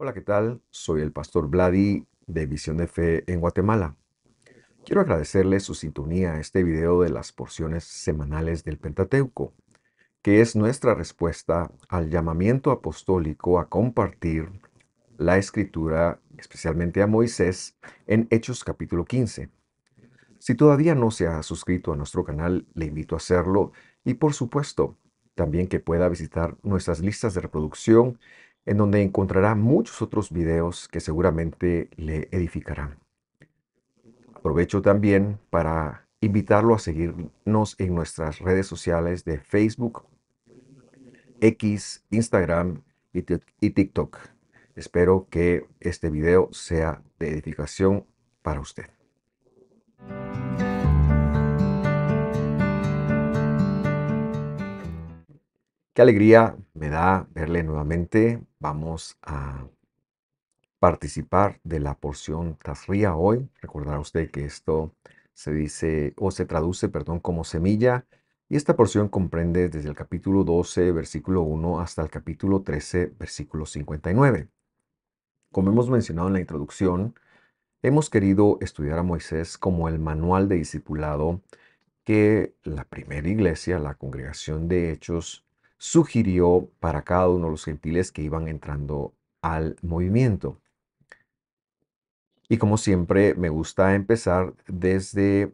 Hola, ¿qué tal? Soy el pastor Vladi de Visión de Fe en Guatemala. Quiero agradecerle su sintonía a este video de las porciones semanales del Pentateuco, que es nuestra respuesta al llamamiento apostólico a compartir la escritura, especialmente a Moisés, en Hechos capítulo 15. Si todavía no se ha suscrito a nuestro canal, le invito a hacerlo y por supuesto, también que pueda visitar nuestras listas de reproducción en donde encontrará muchos otros videos que seguramente le edificarán. Aprovecho también para invitarlo a seguirnos en nuestras redes sociales de Facebook, X, Instagram y TikTok. Espero que este video sea de edificación para usted. Qué alegría me da verle nuevamente. Vamos a participar de la porción Tazria hoy. Recordará usted que esto se dice o se traduce, perdón, como semilla. Y esta porción comprende desde el capítulo 12, versículo 1 hasta el capítulo 13, versículo 59. Como hemos mencionado en la introducción, hemos querido estudiar a Moisés como el manual de discipulado que la primera iglesia, la congregación de Hechos, sugirió para cada uno de los gentiles que iban entrando al movimiento. Y como siempre, me gusta empezar desde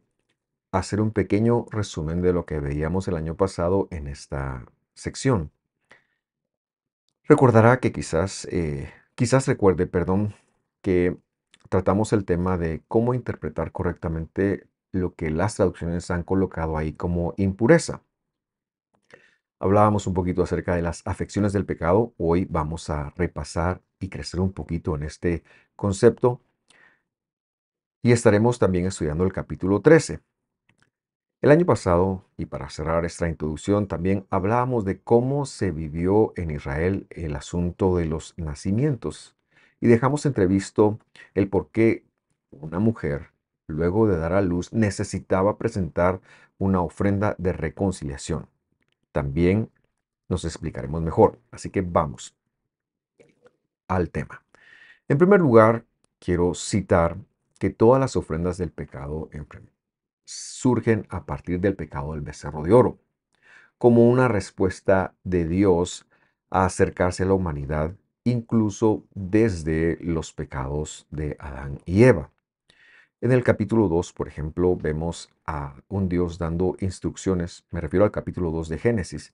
hacer un pequeño resumen de lo que veíamos el año pasado en esta sección. Recordará que quizás recuerde, perdón, que tratamos el tema de cómo interpretar correctamente lo que las traducciones han colocado ahí como impureza. Hablábamos un poquito acerca de las afecciones del pecado. Hoy vamos a repasar y crecer un poquito en este concepto y estaremos también estudiando el capítulo 13. El año pasado, y para cerrar esta introducción, también hablábamos de cómo se vivió en Israel el asunto de los nacimientos y dejamos entrevisto el por qué una mujer, luego de dar a luz, necesitaba presentar una ofrenda de reconciliación. También nos explicaremos mejor, así que vamos al tema. En primer lugar, quiero citar que todas las ofrendas del pecado surgen a partir del pecado del becerro de oro, como una respuesta de Dios a acercarse a la humanidad, incluso desde los pecados de Adán y Eva. En el capítulo 2, por ejemplo, vemos a un Dios dando instrucciones, me refiero al capítulo 2 de Génesis.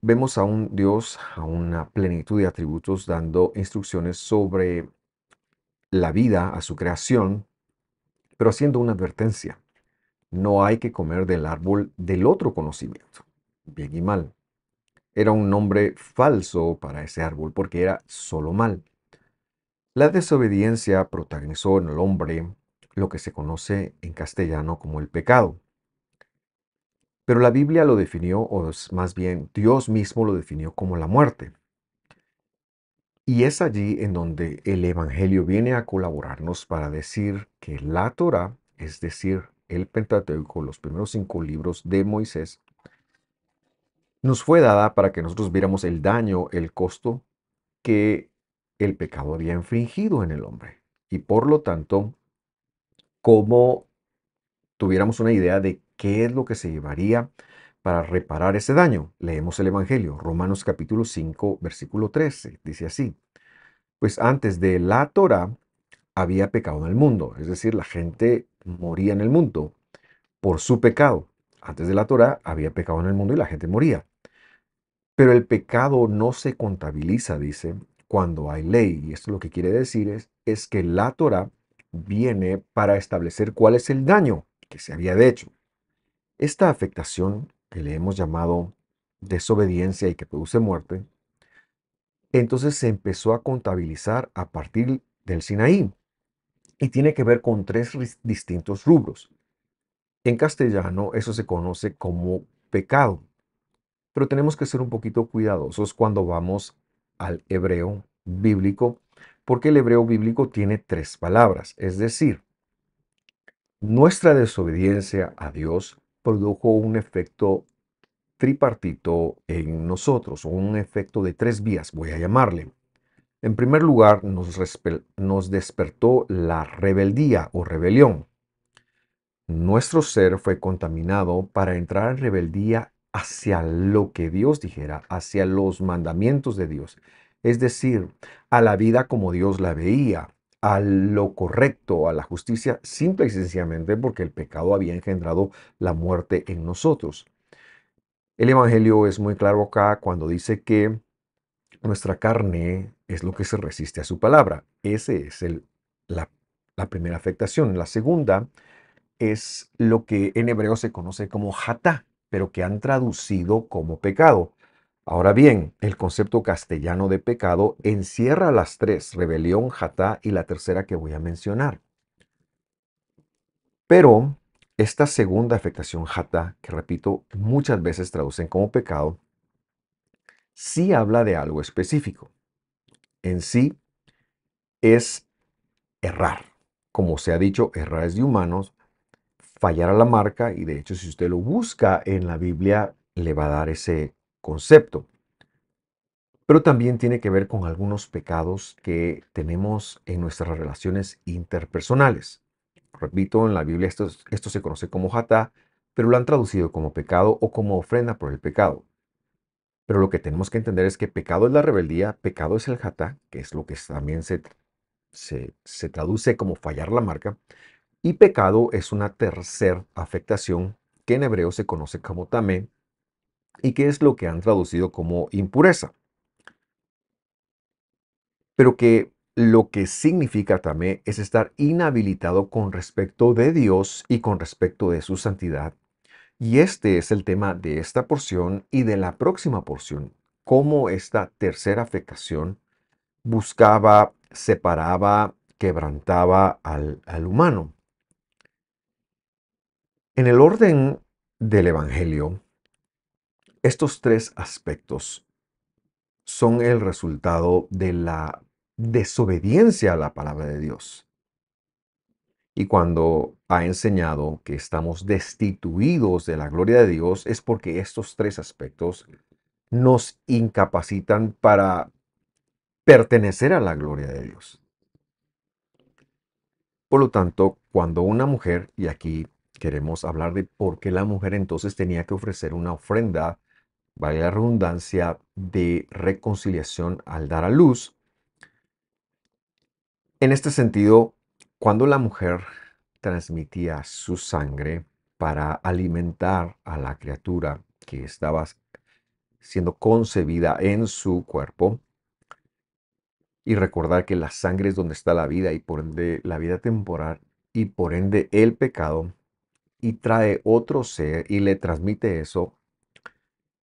Vemos a un Dios, a una plenitud de atributos, dando instrucciones sobre la vida, a su creación, pero haciendo una advertencia. No hay que comer del árbol del otro conocimiento, bien y mal. Era un nombre falso para ese árbol porque era solo mal. La desobediencia protagonizó en el hombre lo que se conoce en castellano como el pecado. Pero la Biblia lo definió, o más bien Dios mismo lo definió como la muerte. Y es allí en donde el Evangelio viene a colaborarnos para decir que la Torá, es decir, el Pentateuco, los primeros 5 libros de Moisés, nos fue dada para que nosotros viéramos el daño, el costo que el pecado había infringido en el hombre. Y por lo tanto, cómo tuviéramos una idea de qué es lo que se llevaría para reparar ese daño. Leemos el Evangelio, Romanos capítulo 5, versículo 13. Dice así: pues antes de la Torá había pecado en el mundo, es decir, la gente moría en el mundo por su pecado. Antes de la Torá había pecado en el mundo y la gente moría. Pero el pecado no se contabiliza, dice, cuando hay ley. Y esto lo que quiere decir es que la Torá viene para establecer cuál es el daño que se había hecho. Esta afectación, que le hemos llamado desobediencia y que produce muerte, entonces se empezó a contabilizar a partir del Sinaí y tiene que ver con 3 distintos rubros. En castellano eso se conoce como pecado, pero tenemos que ser un poquito cuidadosos cuando vamos al hebreo bíblico, porque el hebreo bíblico tiene 3 palabras, es decir, nuestra desobediencia a Dios produjo un efecto tripartito en nosotros, o un efecto de 3 vías, voy a llamarle. En primer lugar, nos despertó la rebeldía o rebelión. Nuestro ser fue contaminado para entrar en rebeldía hacia lo que Dios dijera, hacia los mandamientos de Dios. Es decir, a la vida como Dios la veía, a lo correcto, a la justicia, simple y sencillamente porque el pecado había engendrado la muerte en nosotros. El Evangelio es muy claro acá cuando dice que nuestra carne es lo que se resiste a su palabra. Ese es la, la primera afectación. La segunda es lo que en hebreo se conoce como hatá, pero que han traducido como pecado. Ahora bien, el concepto castellano de pecado encierra las tres, rebelión, hatá y la tercera que voy a mencionar. Pero esta segunda afectación hatá, que repito, muchas veces traducen como pecado, sí habla de algo específico. En sí es errar. Como se ha dicho, errar es de humanos, fallar a la marca, y de hecho si usted lo busca en la Biblia le va a dar ese concepto. Pero también tiene que ver con algunos pecados que tenemos en nuestras relaciones interpersonales. Repito, en la Biblia esto se conoce como hatá, pero lo han traducido como pecado o como ofrenda por el pecado. Pero lo que tenemos que entender es que pecado es la rebeldía, pecado es el hatá, que es lo que también se traduce como fallar la marca, y pecado es una tercera afectación que en hebreo se conoce como tamé y que es lo que han traducido como impureza. Pero que lo que significa tamé es estar inhabilitado con respecto de Dios y con respecto de su santidad. Y este es el tema de esta porción y de la próxima porción, cómo esta tercera afectación buscaba, separaba, quebrantaba al humano. En el orden del Evangelio, estos tres aspectos son el resultado de la desobediencia a la palabra de Dios. Y cuando ha enseñado que estamos destituidos de la gloria de Dios, es porque estos tres aspectos nos incapacitan para pertenecer a la gloria de Dios. Por lo tanto, cuando una mujer, y aquí queremos hablar de por qué la mujer entonces tenía que ofrecer una ofrenda, vale la redundancia, de reconciliación al dar a luz. En este sentido, cuando la mujer transmitía su sangre para alimentar a la criatura que estaba siendo concebida en su cuerpo, y recordar que la sangre es donde está la vida y por ende la vida temporal y por ende el pecado, y trae otro ser y le transmite eso,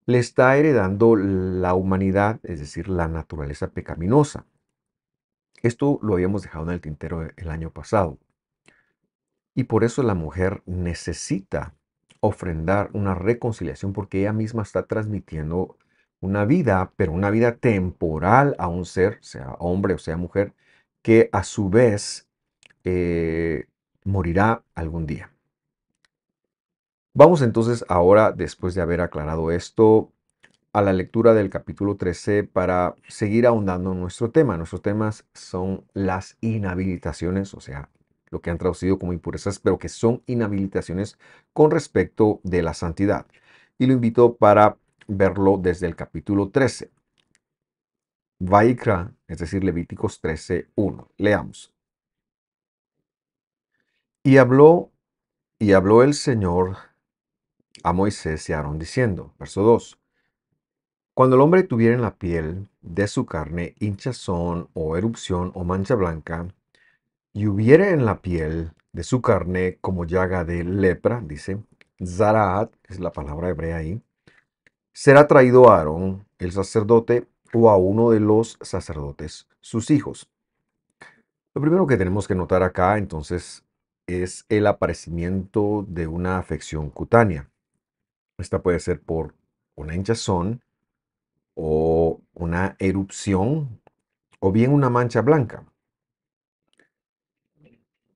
le está heredando la humanidad, es decir, la naturaleza pecaminosa. Esto lo habíamos dejado en el tintero el año pasado. Y por eso la mujer necesita ofrendar una reconciliación porque ella misma está transmitiendo una vida, pero una vida temporal a un ser, sea hombre o sea mujer, que a su vez eh, morirá algún día. Vamos entonces ahora, después de haber aclarado esto, a la lectura del capítulo 13 para seguir ahondando en nuestro tema. Nuestros temas son las inhabilitaciones, o sea, lo que han traducido como impurezas, pero que son inhabilitaciones con respecto de la santidad. Y lo invito para verlo desde el capítulo 13. Vaikra, es decir, Levíticos 13:1. Leamos. Y habló, y habló el Señor a Moisés y a Aarón diciendo, verso 2. Cuando el hombre tuviera en la piel de su carne hinchazón o erupción o mancha blanca, y hubiere en la piel de su carne como llaga de lepra, dice, zaraat, es la palabra hebrea ahí, será traído a Aarón, el sacerdote, o a uno de los sacerdotes, sus hijos. Lo primero que tenemos que notar acá, entonces, es el aparecimiento de una afección cutánea. Esta puede ser por una hinchazón o una erupción o bien una mancha blanca.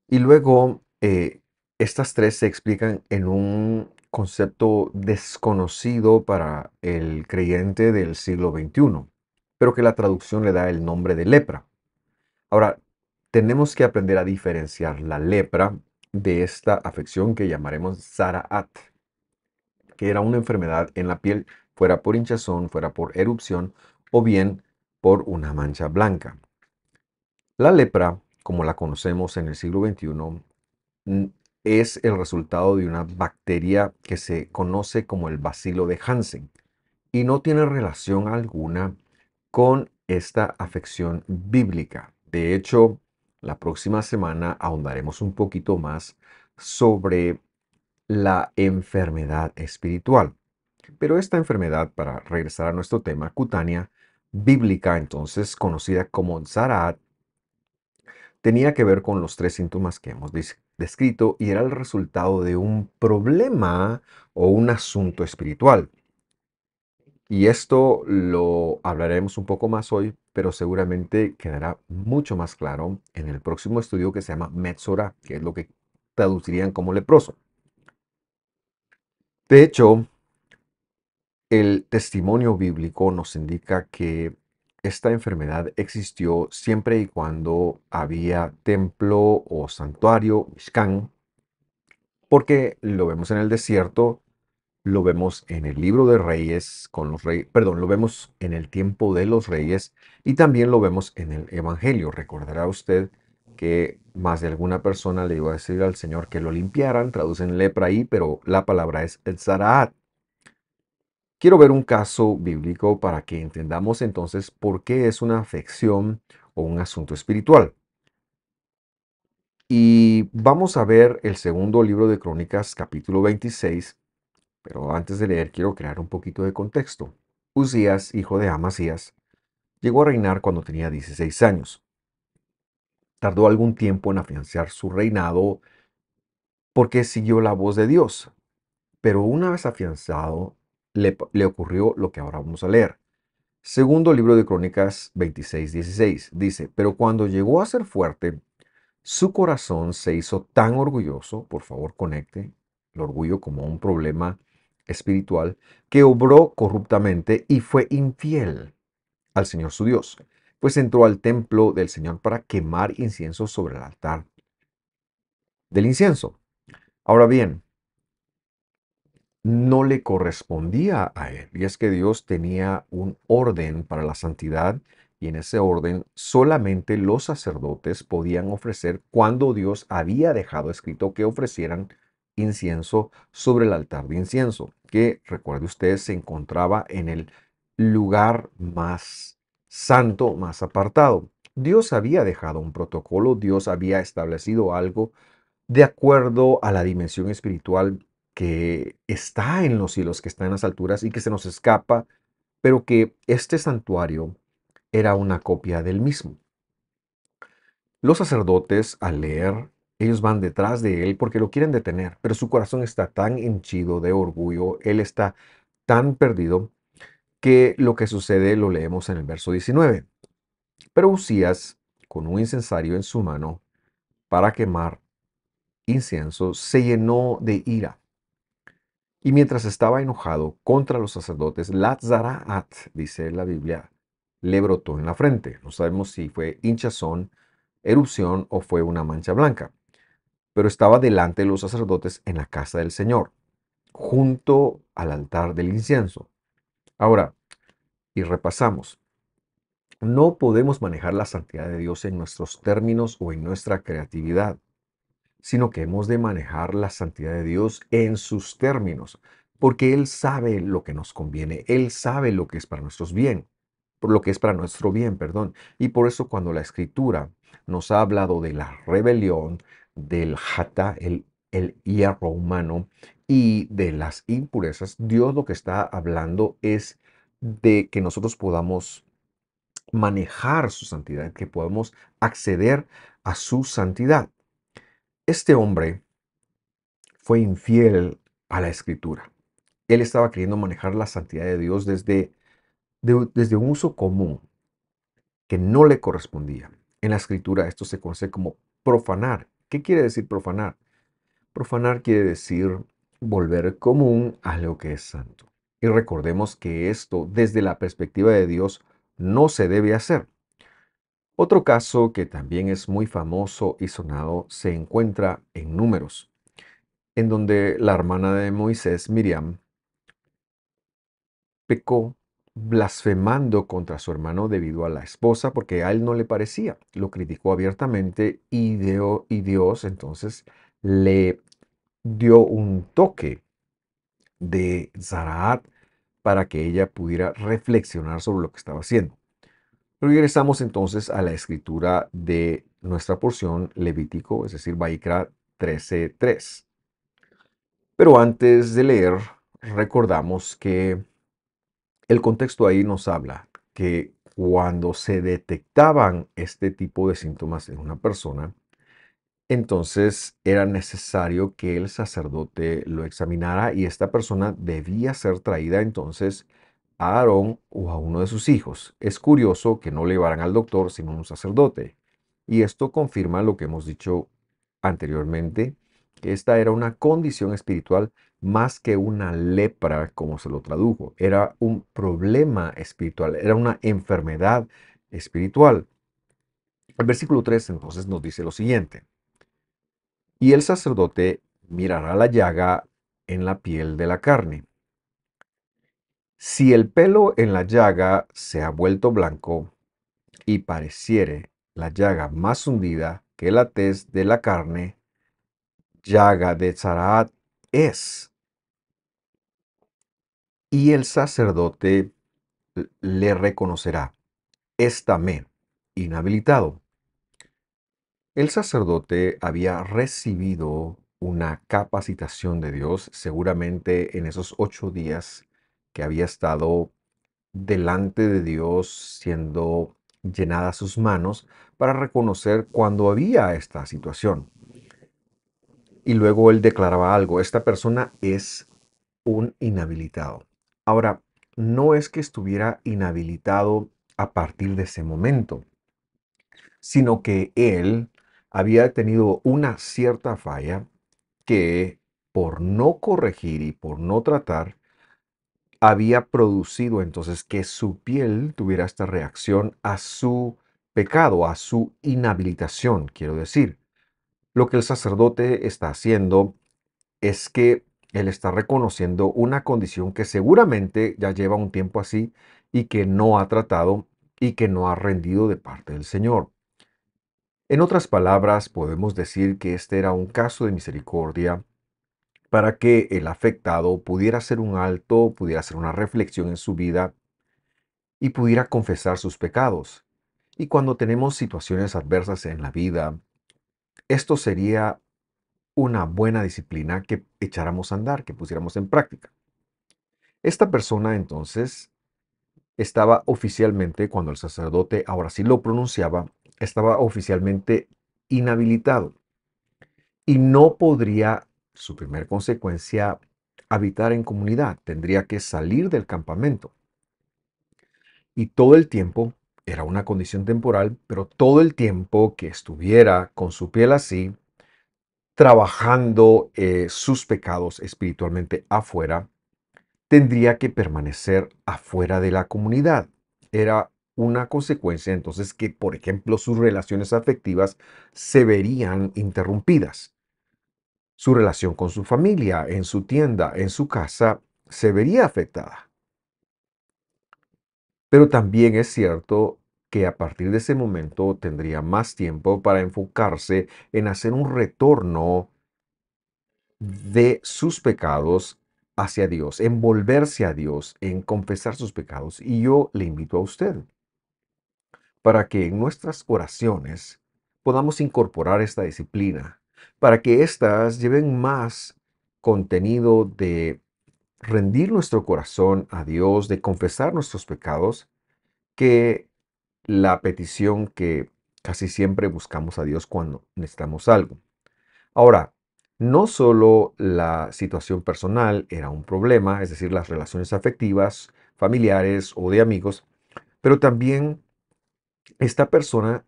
Y luego, estas tres se explican en un concepto desconocido para el creyente del siglo XXI. pero que la traducción le da el nombre de lepra. Ahora, tenemos que aprender a diferenciar la lepra de esta afección que llamaremos Zaraat, que era una enfermedad en la piel, fuera por hinchazón, fuera por erupción o bien por una mancha blanca. La lepra, como la conocemos en el siglo XXI, mm, es el resultado de una bacteria que se conoce como el bacilo de Hansen y no tiene relación alguna con esta afección bíblica. De hecho, la próxima semana ahondaremos un poquito más sobre la enfermedad espiritual. Pero esta enfermedad, para regresar a nuestro tema, cutánea, bíblica, entonces conocida como Zaraat, tenía que ver con los tres síntomas que hemos descrito y era el resultado de un problema o un asunto espiritual. Y esto lo hablaremos un poco más hoy, pero seguramente quedará mucho más claro en el próximo estudio que se llama Metzora, que es lo que traducirían como leproso. De hecho, el testimonio bíblico nos indica que esta enfermedad existió siempre y cuando había templo o santuario, Mishkan, porque lo vemos en el desierto, lo vemos en el libro de Reyes con los reyes, perdón, lo vemos en el tiempo de los reyes y también lo vemos en el Evangelio. Recordará usted que más de alguna persona le iba a decir al Señor que lo limpiaran, traducen lepra ahí, pero la palabra es el Zaraat. Quiero ver un caso bíblico para que entendamos entonces por qué es una afección o un asunto espiritual. Y vamos a ver el segundo libro de Crónicas, capítulo 26, pero antes de leer quiero crear un poquito de contexto. Uzías, hijo de Amasías, llegó a reinar cuando tenía 16 años. Tardó algún tiempo en afianzar su reinado porque siguió la voz de Dios, pero una vez afianzado, le ocurrió lo que ahora vamos a leer. Segundo libro de Crónicas 26:16 dice, pero cuando llegó a ser fuerte, su corazón se hizo tan orgulloso, por favor conecte el orgullo como un problema espiritual, que obró corruptamente y fue infiel al Señor su Dios, pues entró al templo del Señor para quemar incienso sobre el altar del incienso. Ahora bien, no le correspondía a él. Y es que Dios tenía un orden para la santidad y en ese orden solamente los sacerdotes podían ofrecer cuando Dios había dejado escrito que ofrecieran incienso sobre el altar de incienso, que recuerde usted se encontraba en el lugar más santo, más apartado. Dios había dejado un protocolo, Dios había establecido algo de acuerdo a la dimensión espiritual que está en los cielos, que está en las alturas y que se nos escapa, pero que este santuario era una copia del mismo. Los sacerdotes, al leer, ellos van detrás de él porque lo quieren detener, pero su corazón está tan henchido de orgullo, él está tan perdido, que lo que sucede lo leemos en el verso 19. Pero Usías, con un incensario en su mano para quemar incienso, se llenó de ira. Y mientras estaba enojado contra los sacerdotes, la Zaraat, dice la Biblia, le brotó en la frente. No sabemos si fue hinchazón, erupción o fue una mancha blanca. Pero estaba delante de los sacerdotes en la casa del Señor, junto al altar del incienso. Ahora, y repasamos. No podemos manejar la santidad de Dios en nuestros términos o en nuestra creatividad, sino que hemos de manejar la santidad de Dios en sus términos, porque Él sabe lo que nos conviene, Él sabe lo que es para nuestros bien, por lo que es para nuestro bien, perdón. Y por eso cuando la Escritura nos ha hablado de la rebelión, del jata, el hierro humano y de las impurezas, Dios lo que está hablando es de que nosotros podamos manejar su santidad, que podamos acceder a su santidad. Este hombre fue infiel a la escritura. Él estaba queriendo manejar la santidad de Dios desde un uso común que no le correspondía. En la escritura esto se conoce como profanar. ¿Qué quiere decir profanar? Profanar quiere decir volver común a lo que es santo. Y recordemos que esto, desde la perspectiva de Dios, no se debe hacer. Otro caso que también es muy famoso y sonado se encuentra en Números, en donde la hermana de Moisés, Miriam, pecó blasfemando contra su hermano debido a la esposa porque a él no le parecía. Lo criticó abiertamente y Dios entonces le dio un toque de Zaraat para que ella pudiera reflexionar sobre lo que estaba haciendo. Regresamos entonces a la escritura de nuestra porción Levítico, es decir, Vaikra 13:3. Pero antes de leer, recordamos que el contexto ahí nos habla que cuando se detectaban este tipo de síntomas en una persona, entonces era necesario que el sacerdote lo examinara y esta persona debía ser traída entonces a Aarón o a uno de sus hijos. Es curioso que no le llevaran al doctor sino a un sacerdote. Y esto confirma lo que hemos dicho anteriormente, que esta era una condición espiritual más que una lepra, como se lo tradujo. Era un problema espiritual, era una enfermedad espiritual. El versículo 3 entonces nos dice lo siguiente. Y el sacerdote mirará la llaga en la piel de la carne. Si el pelo en la llaga se ha vuelto blanco y pareciere la llaga más hundida que la tez de la carne, llaga de Zaraat es. Y el sacerdote le reconocerá, es tamé, inhabilitado. El sacerdote había recibido una capacitación de Dios, seguramente en esos 8 días que había estado delante de Dios siendo llenadas sus manos para reconocer cuando había esta situación. Y luego él declaraba algo, esta persona es un inhabilitado. Ahora, no es que estuviera inhabilitado a partir de ese momento, sino que él había tenido una cierta falla que por no corregir y por no tratar, había producido entonces que su piel tuviera esta reacción a su pecado, a su inhabilitación, quiero decir. Lo que el sacerdote está haciendo es que él está reconociendo una condición que seguramente ya lleva un tiempo así y que no ha tratado y que no ha rendido de parte del Señor. En otras palabras, podemos decir que este era un caso de misericordia para que el afectado pudiera hacer un alto, pudiera hacer una reflexión en su vida y pudiera confesar sus pecados. Y cuando tenemos situaciones adversas en la vida, esto sería una buena disciplina que echáramos a andar, que pusiéramos en práctica. Esta persona entonces estaba oficialmente, cuando el sacerdote ahora sí lo pronunciaba, estaba oficialmente inhabilitado y no podría, su primer consecuencia, habitar en comunidad. Tendría que salir del campamento. Y todo el tiempo, era una condición temporal, pero todo el tiempo que estuviera con su piel así, trabajando sus pecados espiritualmente afuera, tendría que permanecer afuera de la comunidad. Era una consecuencia entonces que, por ejemplo, sus relaciones afectivas se verían interrumpidas. Su relación con su familia, en su tienda, en su casa, se vería afectada. Pero también es cierto que a partir de ese momento tendría más tiempo para enfocarse en hacer un retorno de sus pecados hacia Dios, en volverse a Dios, en confesar sus pecados. Y yo le invito a usted para que en nuestras oraciones podamos incorporar esta disciplina, para que éstas lleven más contenido de rendir nuestro corazón a Dios, de confesar nuestros pecados, que la petición que casi siempre buscamos a Dios cuando necesitamos algo. Ahora, no solo la situación personal era un problema, es decir, las relaciones afectivas, familiares o de amigos, pero también esta persona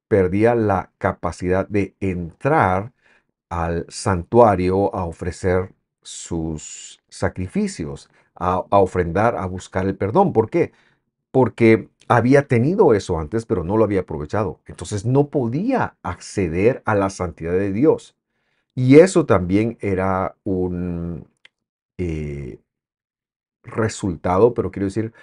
perdía la capacidad de entrar al santuario a ofrecer sus sacrificios, a ofrendar, a buscar el perdón. ¿Por qué? Porque había tenido eso antes, pero no lo había aprovechado. Entonces no podía acceder a la santidad de Dios. Y eso también era un eh, resultado, pero quiero decir,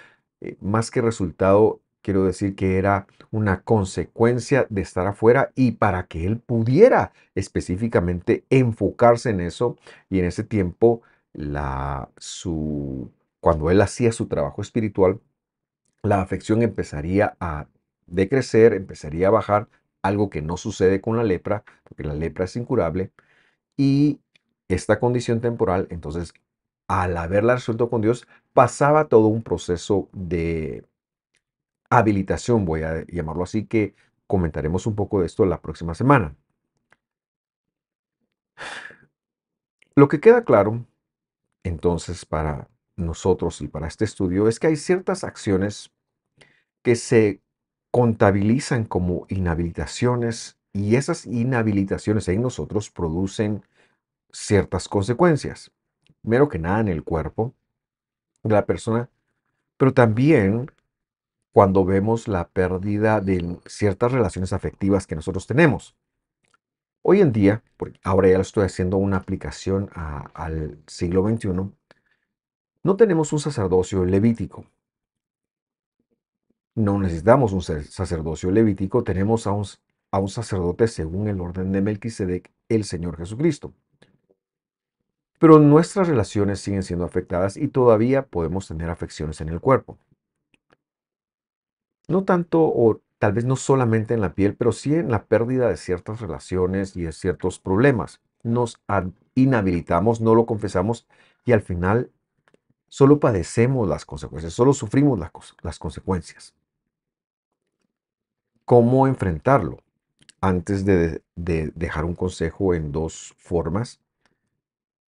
más que resultado, quiero decir que era una consecuencia de estar afuera y para que él pudiera específicamente enfocarse en eso y en ese tiempo, cuando él hacía su trabajo espiritual, la afección empezaría a decrecer, empezaría a bajar, algo que no sucede con la lepra, porque la lepra es incurable, y esta condición temporal, entonces, al haberla resuelto con Dios, pasaba todo un proceso de habilitación, voy a llamarlo así, que comentaremos un poco de esto la próxima semana. Lo que queda claro, entonces, para nosotros y para este estudio es que hay ciertas acciones que se contabilizan como inhabilitaciones y esas inhabilitaciones en nosotros producen ciertas consecuencias. Primero que nada en el cuerpo de la persona, pero también cuando vemos la pérdida de ciertas relaciones afectivas que nosotros tenemos. Hoy en día, porque ahora ya lo estoy haciendo una aplicación al siglo XXI, no tenemos un sacerdocio levítico. No necesitamos un sacerdocio levítico, tenemos a un sacerdote según el orden de Melquisedec, el Señor Jesucristo. Pero nuestras relaciones siguen siendo afectadas y todavía podemos tener afecciones en el cuerpo. No tanto o tal vez no solamente en la piel, pero sí en la pérdida de ciertas relaciones y de ciertos problemas. Nos inhabilitamos, no lo confesamos y al final solo padecemos las consecuencias, solo sufrimos las consecuencias. ¿Cómo enfrentarlo? Antes de dejar un consejo en dos formas,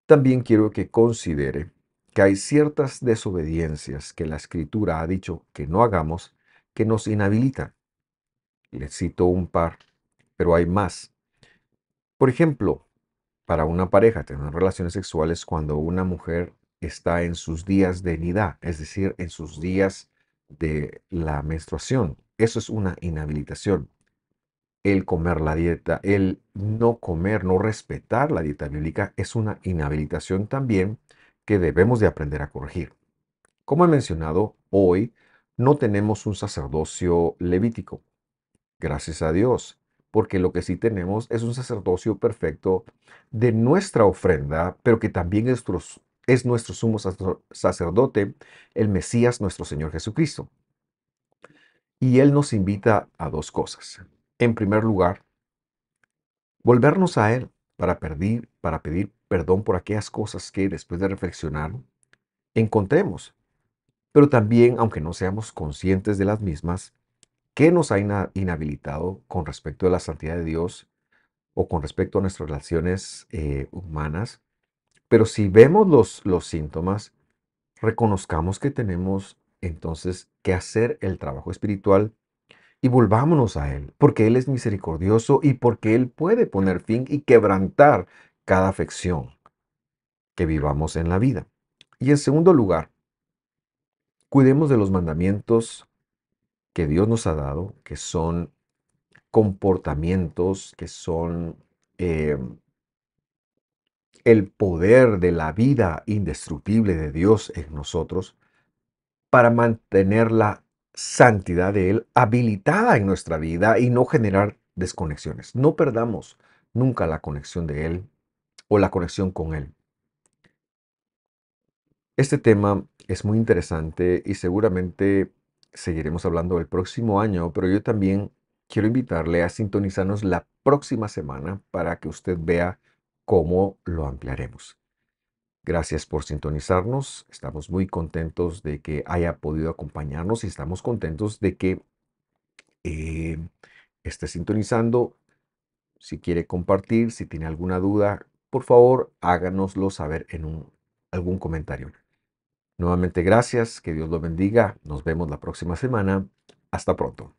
también quiero que considere que hay ciertas desobediencias que la Escritura ha dicho que no hagamos que nos inhabilitan. Les cito un par, pero hay más. Por ejemplo, para una pareja tener relaciones sexuales cuando una mujer está en sus días de nidá, es decir, en sus días de la menstruación. Eso es una inhabilitación. El comer la dieta, el no comer, no respetar la dieta bíblica es una inhabilitación también que debemos de aprender a corregir. Como he mencionado, hoy no tenemos un sacerdocio levítico, gracias a Dios, porque lo que sí tenemos es un sacerdocio perfecto de nuestra ofrenda, pero que también es nuestro sumo sacerdote, el Mesías, nuestro Señor Jesucristo. Y Él nos invita a dos cosas. En primer lugar, volvernos a Él para pedir perdón por aquellas cosas que después de reflexionar encontremos, pero también, aunque no seamos conscientes de las mismas, ¿qué nos ha inhabilitado con respecto a la santidad de Dios o con respecto a nuestras relaciones humanas? Pero si vemos los síntomas, reconozcamos que tenemos entonces que hacer el trabajo espiritual y volvámonos a Él, porque Él es misericordioso y porque Él puede poner fin y quebrantar cada afección que vivamos en la vida. Y en segundo lugar, cuidemos de los mandamientos que Dios nos ha dado, que son comportamientos, que son eh, el poder de la vida indestructible de Dios en nosotros para mantener la santidad de Él habilitada en nuestra vida y no generar desconexiones. No perdamos nunca la conexión de Él o la conexión con Él. Este tema es muy interesante y seguramente seguiremos hablando el próximo año, pero yo también quiero invitarle a sintonizarnos la próxima semana para que usted vea cómo lo ampliaremos. Gracias por sintonizarnos. Estamos muy contentos de que haya podido acompañarnos y estamos contentos de que eh, esté sintonizando. Si quiere compartir, si tiene alguna duda, por favor háganoslo saber en algún comentario. Nuevamente gracias, que Dios lo bendiga. Nos vemos la próxima semana. Hasta pronto.